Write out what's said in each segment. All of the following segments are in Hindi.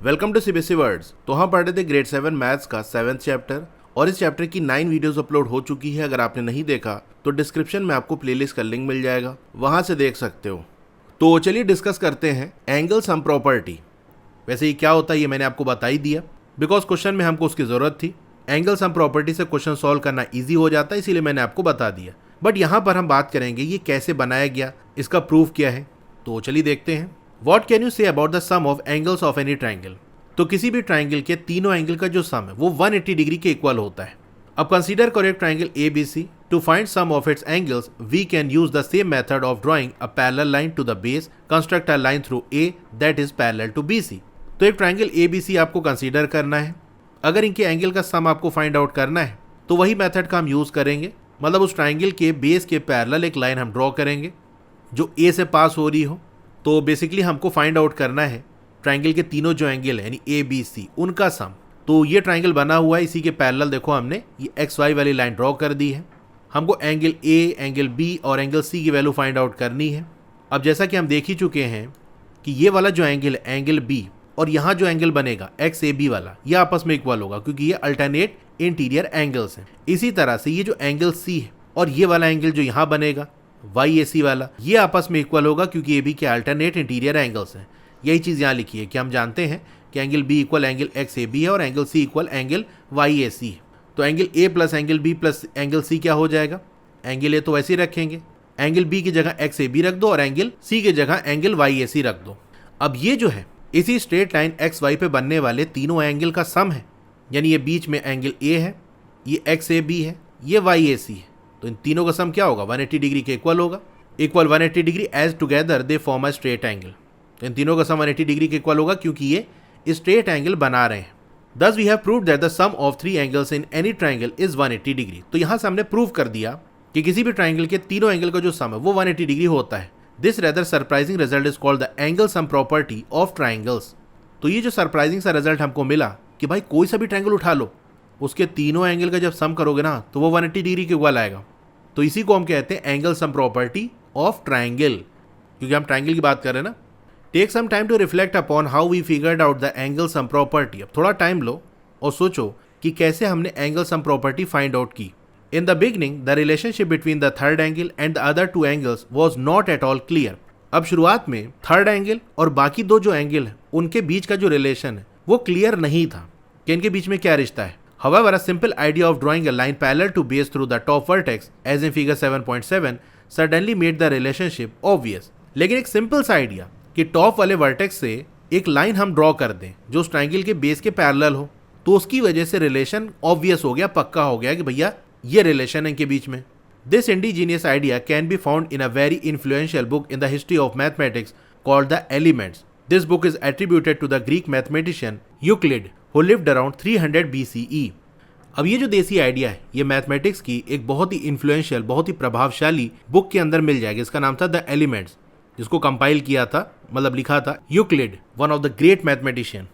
Welcome to CBSE words. तो हम पढ़ रहे थे ग्रेड 7 मैथ्स का 7th चैप्टर और इस चैप्टर की 9 वीडियोस अपलोड हो चुकी है। अगर आपने नहीं देखा तो डिस्क्रिप्शन में आपको प्लेलिस्ट का लिंक मिल जाएगा, वहां से देख सकते हो। तो चलिए डिस्कस करते हैं एंगल सम प्रॉपर्टी। वैसे ये क्या होता है ये मैंने आपको बता ही दिया, बिकॉज क्वेश्चन में हमको उसकी जरूरत थी। एंगल सम प्रॉपर्टी से क्वेश्चन सॉल्व करना ईजी हो जाता है, इसीलिए मैंने आपको बता दिया। बट यहाँ पर हम बात करेंगे ये कैसे बनाया गया, इसका प्रूफ क्या है। तो चलिए देखते हैं। What can you say about the sum of angles of any triangle? तो किसी भी ट्राइंगल के तीनों एंगल का जो सम है वो 180 डिग्री के इक्वल होता है। अब consider correct triangle ABC to find sum of its angles we can use the same method of drawing a parallel line to the base, construct a line through A that is parallel to BC। तो एक ट्राइंगल ABC आपको कंसीडर करना है। अगर इनके एंगल का सम आपको फाइंड आउट करना है तो वही मेथड का हम यूज करेंगे, मतलब उस ट्राइंगल के बेस के पैरेलल एक लाइन हम ड्रॉ करेंगे जो A से पास हो रही हो। तो बेसिकली हमको फाइंड आउट करना है ट्राइंगल के तीनों जो एंगल है यानी ABC उनका सम। तो ये ट्राइंगल बना हुआ है, इसी के पैरेलल देखो हमने ये XY वाली लाइन ड्रॉ कर दी है। हमको एंगल A, एंगल B और एंगल C की वैल्यू फाइंड आउट करनी है। अब जैसा कि हम देख ही चुके हैं कि ये वाला जो एंगल है एंगल B और यहाँ जो एंगल बनेगा XAB वाला, ये आपस में इक्वल होगा क्योंकि ये अल्टरनेट इंटीरियर एंगल्स हैं। इसी तरह से ये जो एंगल C है और ये वाला एंगल जो यहाँ बनेगा YAC वाला, ये आपस में इक्वल होगा क्योंकि ये भी क्या अल्टरनेट इंटीरियर एंगल्स हैं। यही चीज़ यहाँ लिखी है कि हम जानते हैं कि angle B equal angle XAB है और angle C equal angle YAC है। तो angle A plus angle B plus angle C क्या हो जाएगा? एंगल A तो वैसे ही रखेंगे, एंगल B की जगह XAB रख दो और एंगल C की जगह एंगल YAC रख दो। अब ये जो है इसी स्ट्रेट लाइन XY पे बनने वाले तीनों एंगल का सम है, यानी ये बीच में एंगल A है, ये XAB है, ये YAC है। तो इन तीनों का सम क्या होगा? 180 डिग्री के इक्वल होगा। Equal 180 degree as together they form a straight angle. तो इन तीनों का सम 180 डिग्री के इक्वल होगा क्योंकि ये स्ट्रेट एंगल बना रहे हैं। Thus we have proved that the sum of three angles in any triangle is 180 degree. तो यहाँ से हमने प्रूव कर दिया कि किसी भी ट्राइंगल के तीनों एंगल का जो सम है वो 180 डिग्री होता है। This rather surprising result is called the angle sum property of triangles. तो ये जो सरप्राइजिंग सा रिजल्ट हमको मिला कि भाई कोई सा भी ट्राइंगल उठा लो, उसके तीनों एंगल का जब सम करोगे ना तो वो 180 डिग्री के इक्वल आएगा। तो इसी को हम कहते हैं angle sum property of triangle, क्योंकि हम ट्राइंगल की बात कर रहे हैं ना। Take some time to reflect upon how we figured out the angle sum property. अब थोड़ा टाइम लो और सोचो कि कैसे हमने angle sum property find out की। In the beginning the relationship between the third angle and the other two angles was not at all clear. अब शुरुआत में थर्ड एंगल और बाकी दो जो एंगल है उनके बीच का जो रिलेशन है वो क्लियर नहीं था कि इनके बीच में क्या रिश्ता है। However, a simple idea of drawing a line parallel to base through the top vertex, as in figure 7.7, suddenly made the relationship obvious. लेकिन एक सिंपल सा आइडिया कि टॉप वाले वर्टेक्स से एक लाइन हम ड्रॉ कर दें जो उस ट्राइंगल के बेस के पैरेलल हो, तो उसकी वजह से रिलेशन ऑब्वियस हो गया, पक्का हो गया कि भैया ये रिलेशन है इनके बीच में। This ingenious idea can be found in a very influential book in the history of mathematics called The Elements. This book is attributed to the Greek mathematician Euclid, who lived around 300 BCE. अब ये जो देसी आइडिया है ये मैथमेटिक्स की एक बहुत ही इन्फ्लुएंशियल, बहुत ही प्रभावशाली बुक के अंदर मिल जाएगा। इसका नाम था द एलिमेंट्स, जिसको कंपाइल किया था, मतलब लिखा था Euclid, one of the great mathematician.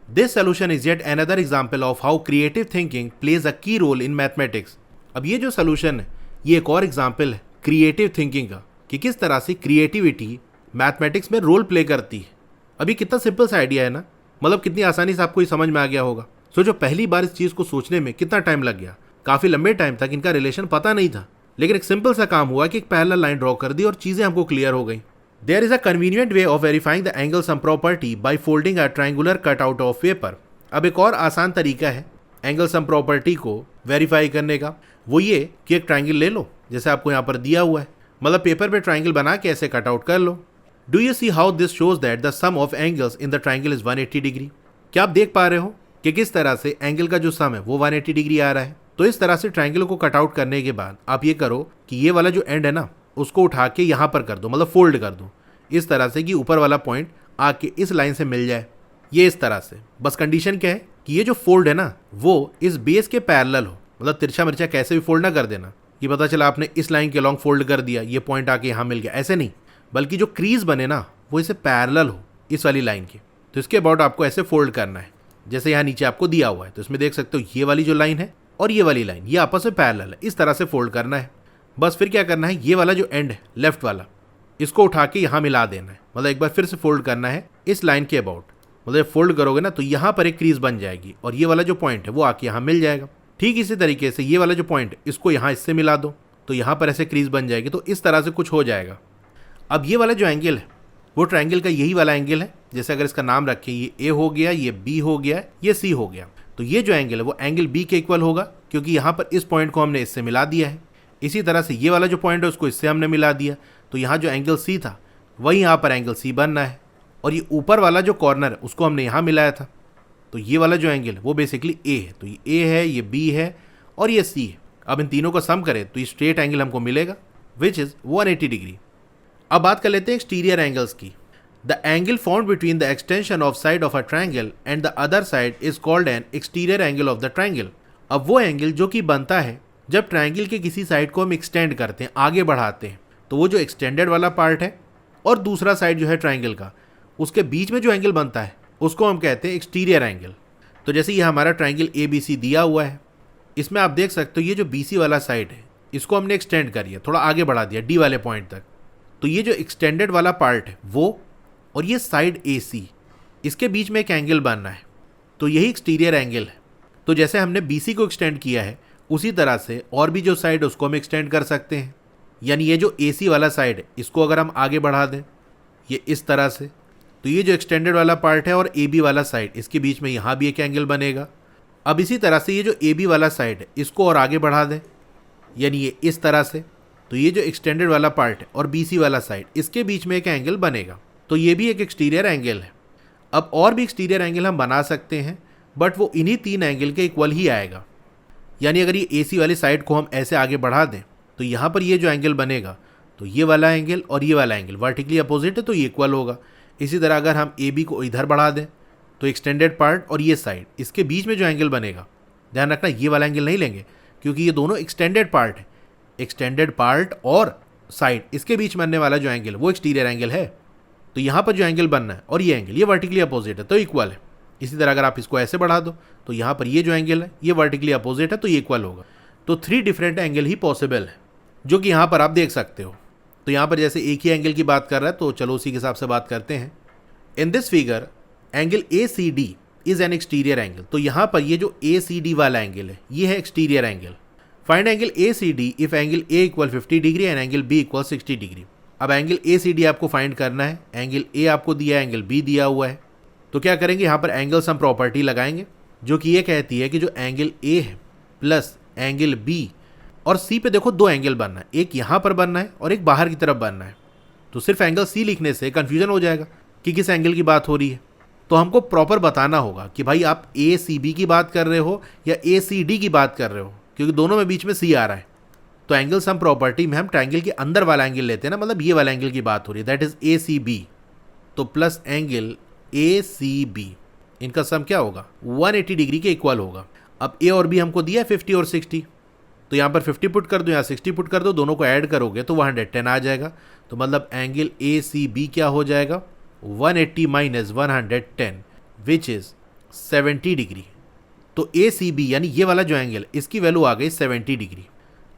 This solution is yet another example of how creative thinking plays a की रोल इन मैथमेटिक्स। अब ये जो सोल्यूशन है ये एक और एग्जाम्पल है क्रिएटिव थिंकिंग का, कि किस तरह से क्रिएटिविटी मैथमेटिक्स में रोल प्ले करती है। अभी कितना सिंपल सा आइडिया है ना, मतलब कितनी आसानी से आपको ये समझ में आ गया होगा। सोचो पहली बार इस चीज़ को सोचने में कितना टाइम लग गया, काफ़ी लंबे टाइम तक इनका रिलेशन पता नहीं था, लेकिन एक सिंपल सा काम हुआ कि एक पैरेलल लाइन ड्रॉ कर दी और चीज़ें हमको क्लियर हो गई। There is a convenient way of verifying the angle sum property by folding a triangular cut out of paper. अब एक और आसान तरीका है एंगल सम प्रॉपर्टी को वेरीफाई करने का, वो ये कि एक ट्राइंगल ले लो जैसे आपको यहाँ पर दिया हुआ है, मतलब पेपर पे ट्राइंगल बना के ऐसे कट आउट कर लो। Do you see how this shows that the sum of angles in the triangle is 180 degree. क्या आप देख पा रहे हो कि किस तरह से एंगल का जो सम है वो 180 डिग्री आ रहा है। तो इस तरह से ट्राइंगल को कट आउट करने के बाद आप ये करो कि ये वाला जो एंड है ना उसको उठा के यहाँ पर कर दो, मतलब फोल्ड कर दो इस तरह से कि ऊपर वाला पॉइंट आके इस लाइन से मिल जाए, ये इस तरह से। बस कंडीशन क्या है कि ये जो फोल्ड है ना वो इस बेस के पैरेलल हो, मतलब तिरछा मिर्चा कैसे भी फोल्ड ना कर देना कि पता चला आपने इस लाइन के लॉन्ग फोल्ड कर दिया, ये पॉइंट आके यहाँ मिल गया, ऐसे नहीं, बल्कि जो क्रीज बने ना वो इसे पैरेलल हो इस वाली लाइन के। तो इसके अबाउट आपको ऐसे फोल्ड करना है जैसे यहाँ नीचे आपको दिया हुआ है। तो इसमें देख सकते हो ये वाली जो लाइन है और ये वाली लाइन ये आपस में पैरेलल है, इस तरह से फोल्ड करना है। बस फिर क्या करना है, ये वाला जो एंड है लेफ्ट वाला इसको उठा के यहाँ मिला देना है, मतलब एक बार फिर से फोल्ड करना है इस लाइन के अबाउट। मतलब फोल्ड करोगे ना तो यहाँ पर एक क्रीज बन जाएगी और ये वाला जो पॉइंट है वो आके यहाँ मिल जाएगा। ठीक इसी तरीके से ये वाला जो पॉइंट इसको यहाँ इससे मिला दो तो यहाँ पर ऐसे क्रीज बन जाएगी। तो इस तरह से कुछ हो जाएगा। अब ये वाला जो एंगल है वो ट्रायंगल का यही वाला एंगल है। जैसे अगर इसका नाम रखें, ये ए हो गया, ये बी हो गया, ये सी हो गया, तो ये जो एंगल है वो एंगल बी के इक्वल होगा क्योंकि यहाँ पर इस पॉइंट को हमने इससे मिला दिया है। इसी तरह से ये वाला जो पॉइंट है उसको इससे हमने मिला दिया, तो यहाँ जो एंगल सी था वही यहाँ पर एंगल सी बनना है। और ये ऊपर वाला जो कॉर्नर है उसको हमने यहाँ मिलाया था, तो ये वाला जो एंगल है वो बेसिकली ए है। तो ये ए है, ये बी है और ये सी है। अब इन तीनों को सम करें तो ये स्ट्रेट एंगल हमको मिलेगा विच इज़ 180 डिग्री। अब बात कर लेते हैं एक्सटीरियर एंगल्स की। The angle found between the extension of side of a triangle and the other side is called an exterior angle of the triangle. अब वो एंगल जो कि बनता है जब ट्रायंगल के किसी साइड को हम एक्सटेंड करते हैं, आगे बढ़ाते हैं, तो वो जो एक्सटेंडेड वाला पार्ट है और दूसरा साइड जो है ट्रायंगल का, उसके बीच में जो एंगल बनता है उसको हम कहते हैं एक्सटीरियर एंगल। तो जैसे ये हमारा ट्रायंगल ए बी सी दिया हुआ है, इसमें आप देख सकते हो ये जो बी सी वाला साइड है इसको हमने एक्सटेंड कर दिया, थोड़ा आगे बढ़ा दिया डी वाले पॉइंट तक। तो ये जो एक्सटेंडेड वाला पार्ट है वो और ये साइड ए सी, इसके बीच में एक एंगल बनना है, तो यही एक्सटीरियर एंगल है। तो जैसे हमने बी सी को एक्सटेंड किया है उसी तरह से और भी जो साइड है उसको हम एक्सटेंड कर सकते हैं। यानी ये जो ए सी वाला साइड है इसको अगर हम आगे बढ़ा दें ये इस तरह से, तो ये जो एक्सटेंडेड वाला पार्ट है और ए बी वाला साइड इसके बीच में यहाँ भी एक एंगल बनेगा। अब इसी तरह से ये जो ए बी वाला साइड है इसको और आगे बढ़ा दें, यानी ये इस तरह से, तो ये जो एक्सटेंडेड वाला पार्ट है और बी सी वाला साइड इसके बीच में एक एंगल बनेगा, तो ये भी एक एक्सटीरियर एंगल है। अब और भी एक्सटीरियर एंगल हम बना सकते हैं बट वो इन्हीं तीन एंगल के इक्वल ही आएगा। यानी अगर ये ए सी वाली साइड को हम ऐसे आगे बढ़ा दें तो यहाँ पर ये जो एंगल बनेगा, तो ये वाला एंगल और ये वाला एंगल वर्टिकली अपोजिट है तो ये इक्वल होगा। इसी तरह अगर हम ए बी को इधर बढ़ा दें तो एक्सटेंडेड पार्ट और ये साइड इसके बीच में जो एंगल बनेगा, ध्यान रखना ये वाला एंगल नहीं लेंगे क्योंकि ये दोनों एक्सटेंडेड पार्ट है। एक्सटेंडेड पार्ट और साइड इसके बीच बनने वाला जो एंगल वो एक्सटीरियर एंगल है। तो यहाँ पर जो एंगल बनना है और ये एंगल ये वर्टिकली अपोजिट है तो इक्वल है। इसी तरह अगर आप इसको ऐसे बढ़ा दो तो यहाँ पर ये जो एंगल है ये वर्टिकली अपोजिट है तो ये इक्वल होगा। तो 3 डिफरेंट एंगल ही पॉसिबल है जो कि यहाँ पर आप देख सकते हो। तो यहाँ पर जैसे एक ही एंगल की बात कर रहा है तो चलो उसी के हिसाब से बात करते हैं। In this figure angle A C D is an exterior angle. तो यहाँ पर ये जो ए सी डी वाला एंगल है ये है exterior angle. Find angle A C D if angle A equal 50 degree and angle B equal 60 degree. अब एंगल ए सी डी आपको फाइंड करना है। एंगल ए आपको दिया है, एंगल बी दिया हुआ है, तो क्या करेंगे यहाँ पर एंगल सम प्रॉपर्टी लगाएंगे जो कि ये कहती है कि जो एंगल ए है प्लस एंगल बी और सी पे देखो 2 एंगल बनना है, एक यहाँ पर बनना है और एक बाहर की तरफ बनना है। तो सिर्फ एंगल सी लिखने से कन्फ्यूजन हो जाएगा कि किस एंगल की बात हो रही है। तो हमको प्रॉपर बताना होगा कि भाई आप ए सी बी की बात कर रहे हो या ए सी डी की बात कर रहे हो, क्योंकि दोनों में बीच में सी आ रहा है। तो एंगल सम प्रॉपर्टी में हम ट्रायंगल के अंदर वाला एंगल लेते हैं ना, मतलब ये वाला एंगल की बात हो रही है, that is A C B. तो plus angle A C B, इनका सम क्या होगा 180 डिग्री के इक्वल होगा। अब ए और बी हमको दिया है 50 और 60, तो यहाँ पर 50 पुट कर दो, यहाँ 60 पुट कर दो, दोनों को ऐड करोगे तो 110 आ जाएगा। तो मतलब एंगल ए सी बी क्या हो जाएगा 180 माइनस 110 विच इज 70 डिग्री। तो ए सी बी यानी ये वाला जो एंगल इसकी वैल्यू आ गई 70 डिग्री।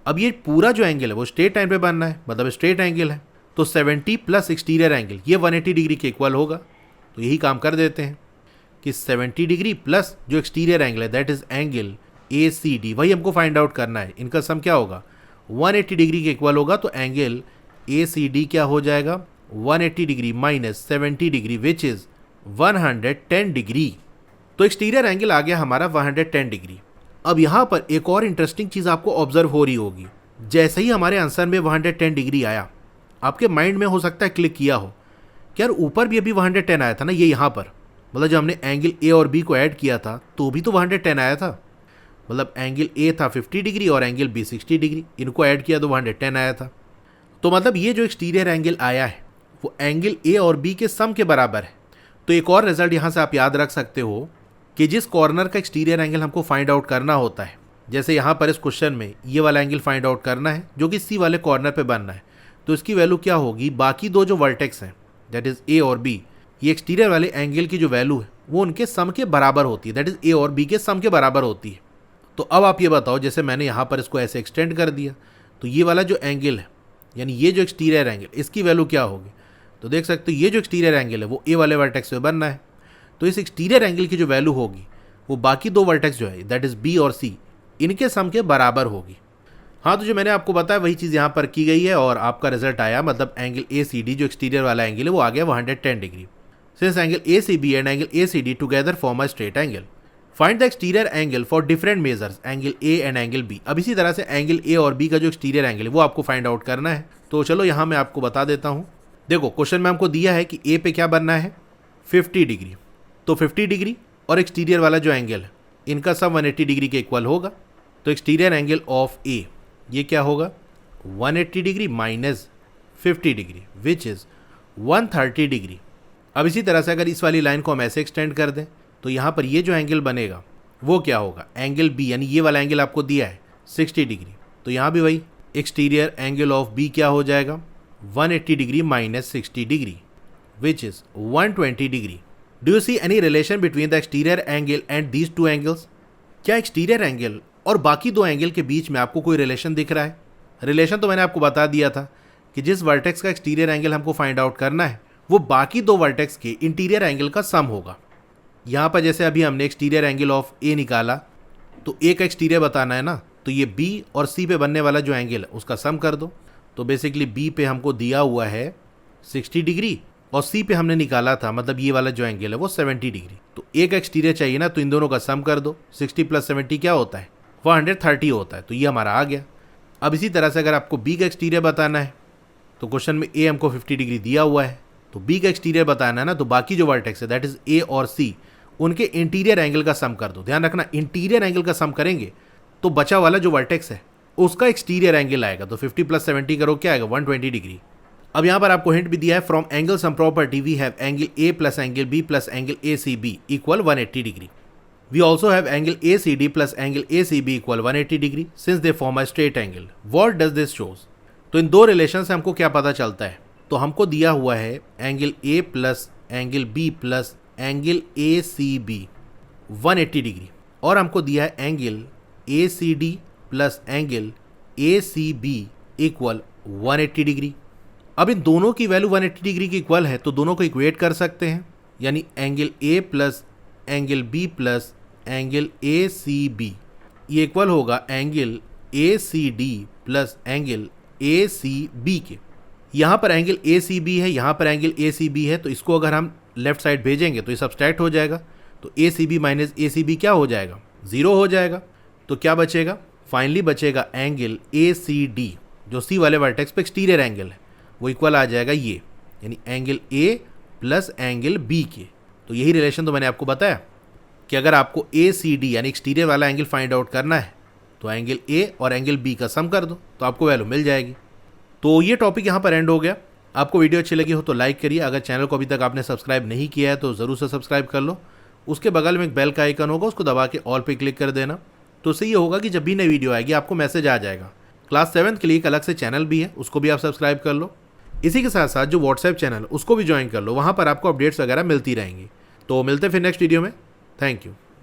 अब ये पूरा जो एंगल है वो स्ट्रेट लाइन पे बनना है, मतलब स्ट्रेट एंगल है, तो 70 प्लस एक्सटीरियर एंगल ये 180 डिग्री के इक्वल होगा। तो यही काम कर देते हैं कि 70 डिग्री प्लस जो एक्सटीरियर एंगल है that is angle A C D, वही हमको फाइंड आउट करना है। इनका सम क्या होगा 180 डिग्री के इक्वल होगा। तो एंगल ए सी डी क्या हो जाएगा 180 degree minus 70 degree which is 110 degree. तो एक्सटीरियर एंगल आ गया हमारा 110 डिग्री। अब यहाँ पर एक और इंटरेस्टिंग चीज़ आपको ऑब्जर्व हो रही होगी, जैसे ही हमारे आंसर में 110 डिग्री आया आपके माइंड में हो सकता है क्लिक किया हो कि यार ऊपर भी अभी 110 आया था ना, ये यहाँ पर मतलब जब हमने एंगल ए और बी को ऐड किया था तो भी तो 110 आया था। मतलब एंगल ए था 50 डिग्री और एंगल बी 60 डिग्री, इनको ऐड किया तो 110 आया था। तो मतलब ये जो एक्सटीरियर एंगल आया है वो एंगल ए और बी के सम के बराबर है। तो एक और रिजल्ट यहाँ से आप याद रख सकते हो कि जिस कॉर्नर का एक्सटीरियर एंगल हमको फाइंड आउट करना होता है, जैसे यहाँ पर इस क्वेश्चन में ये वाला एंगल फाइंड आउट करना है जो कि सी वाले कॉर्नर पे बनना है, तो इसकी वैल्यू क्या होगी बाकी दो जो वर्टेक्स हैं दैट इज ए और बी, ये एक्सटीरियर वाले एंगल की जो वैल्यू है वो उनके सम के बराबर होती है, दैट इज ए और बी के सम के बराबर होती है। तो अब आप ये बताओ, जैसे मैंने यहाँ पर इसको ऐसे एक्सटेंड कर दिया तो ये वाला जो एंगल है यानी ये जो एक्सटीरियर एंगल इसकी वैल्यू क्या होगी, तो देख सकते हो ये जो एक्सटीरियर एंगल है वो ए वाले वर्टेक्स पे बनना है। तो इस एक्सटीरियर एंगल की जो वैल्यू होगी वो बाकी दो वर्टेक्स जो है दैट इज बी और सी इनके सम के बराबर होगी। हाँ, तो जो मैंने आपको बताया वही चीज़ यहाँ पर की गई है और आपका रिजल्ट आया, मतलब एंगल ए सी डी जो एक्सटीरियर वाला एंगल है वो आ गया 110 degree. Since angle A C B and angle A C D together form a straight angle, find the exterior angle for different measures angle A and angle B. अब इसी तरह से एंगल ए और बी का जो एक्सटीरियर एंगल है वो आपको फाइंड आउट करना है। तो चलो यहाँ मैं आपको बता देता हूँ। देखो, क्वेश्चन में हमको दिया है कि ए पे क्या बनना है 50 डिग्री, तो 50 डिग्री और एक्सटीरियर वाला जो एंगल है इनका सम 180 डिग्री के इक्वल होगा। तो एक्सटीरियर एंगल ऑफ ए ये क्या होगा 180 degree minus 50 degree which is 130 degree. अब इसी तरह से अगर इस वाली लाइन को हम ऐसे एक्सटेंड कर दें तो यहाँ पर ये जो एंगल बनेगा वो क्या होगा एंगल बी, यानी ये वाला एंगल आपको दिया है 60 डिग्री, तो यहाँ भी वही एक्सटीरियर एंगल ऑफ बी क्या हो जाएगा 180 degree minus 60 degree which is 120 degree. Do you see any relation between the exterior angle and these two angles? क्या एक्सटीरियर एंगल और बाकी दो एंगल के बीच में आपको कोई रिलेशन दिख रहा है? रिलेशन तो मैंने आपको बता दिया था कि जिस वर्टेक्स का एक्सटीरियर एंगल हमको फाइंड आउट करना है वो बाकी दो वर्टेक्स के इंटीरियर एंगल का सम होगा। यहाँ पर जैसे अभी हमने एक्सटीरियर एंगल ऑफ ए निकाला तो ए का एक्सटीरियर बताना है ना, तो ये बी और सी पे बनने वाला जो एंगल है उसका सम कर दो। तो बेसिकली बी पे हमको दिया हुआ है 60 डिग्री और सी पे हमने निकाला था, मतलब ये वाला जो एंगल है वो 70 डिग्री। तो ए का एक्सटीरियर चाहिए ना, तो इन दोनों का सम कर दो। 60 + 70 क्या होता है 130 होता है, तो ये हमारा आ गया। अब इसी तरह से अगर आपको बी का एक्सटीरियर बताना है तो क्वेश्चन में ए हमको 50 डिग्री दिया हुआ है, तो बी का एक्सटीरियर बताना है ना, तो बाकी जो वर्टेक्स है दैट इज ए और सी उनके इंटीरियर एंगल का सम कर दो। ध्यान रखना, इंटीरियर एंगल का सम करेंगे तो बचा वाला जो वर्टेक्स है उसका एक्सटीरियर एंगल आएगा। तो 50 + 70 करो क्या आएगा 120 डिग्री। अब यहाँ पर आपको हिंट भी दिया है from angle sum property we have angle A plus angle B plus angle A C B equal 180 degree. We also have angle ACD plus angle ACB equal 180 degree since they form a straight angle. What does this shows? तो इन दो रिलेशन से हमको क्या पता चलता है? तो हमको दिया हुआ है angle A plus angle B plus angle ACB 180 degree और हमको दिया है angle ACD plus angle ACB equal 180 degree. अब इन दोनों की वैल्यू 180 डिग्री की इक्वल है तो दोनों को इक्वेट कर सकते हैं, यानी angle A plus angle B plus angle A C B ये इक्वल होगा angle A C D plus angle A C B के। यहाँ पर एंगल ए सी बी है, यहाँ पर एंगल ए सी बी है, तो इसको अगर हम लेफ्ट साइड भेजेंगे तो ये सब्सट्रैक्ट हो जाएगा। तो ए सी बी माइनस ए सी बी क्या हो जाएगा 0 हो जाएगा। तो क्या बचेगा फाइनली बचेगा एंगल ए सी डी जो सी वाले वर्टेक्स पे एक्सटीरियर एंगल है वो इक्वल आ जाएगा ये, यानी angle A plus angle B के। तो यही रिलेशन तो मैंने आपको बताया कि अगर आपको ए सी डी यानी एक्सटीरियर वाला एंगल फाइंड आउट करना है तो एंगल ए और एंगल बी का सम कर दो तो आपको वैल्यू मिल जाएगी। तो ये टॉपिक यहाँ पर एंड हो गया। आपको वीडियो अच्छी लगी हो तो लाइक करिए, अगर चैनल को अभी तक आपने सब्सक्राइब नहीं किया है तो ज़रूर से सब्सक्राइब कर लो। उसके बगल में एक बेल का आइकन होगा, उसको दबा के ऑल पे क्लिक कर देना, तो उससे ये होगा कि जब भी नई वीडियो आएगी आपको मैसेज आ जाएगा। क्लास 7 के लिए एक अलग से चैनल भी है, उसको भी आप सब्सक्राइब कर लो। इसी के साथ साथ जो व्हाट्सएप चैनल उसको भी ज्वाइन कर लो, वहाँ पर आपको अपडेट्स वगैरह मिलती रहेंगी। तो मिलते हैं फिर नेक्स्ट वीडियो में। Thank you.